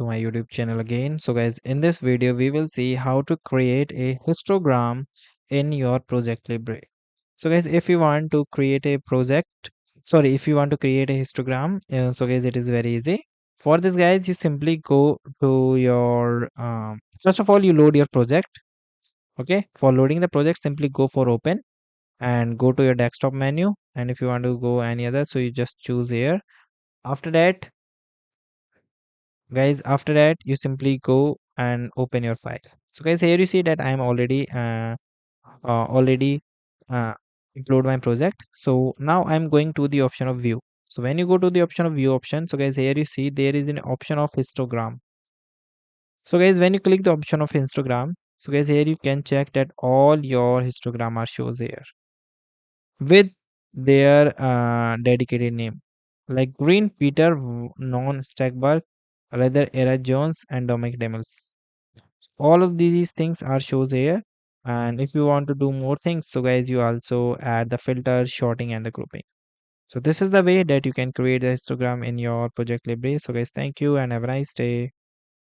to my YouTube channel again. So guys, in this video we will see how to create a histogram in your project library. So guys, if you want to create a if you want to create a histogram, so guys, it is very easy. For this guys, you simply go to your first of all you load your project. Okay, for loading the project, simply go for open and go to your desktop menu, and if you want to go any other, so you just choose here. After that, guys, after that you simply go and open your file. So guys, here you see that I am already uh, upload my project. So now I'm going to the option of view. So when you go to the option of view option, so guys, here you see there is an option of histogram. So guys, when you click the option of histogram, so guys, here you can check that all your histogram are shows here with their dedicated name, like Green Peter, Non Stackberg, rather Era Jones, and Dominic Demels. All of these things are shows here. And if you want to do more things, so guys, you also add the filter, sorting, and the grouping. So this is the way that you can create the histogram in your project library. So guys, thank you and have a nice day.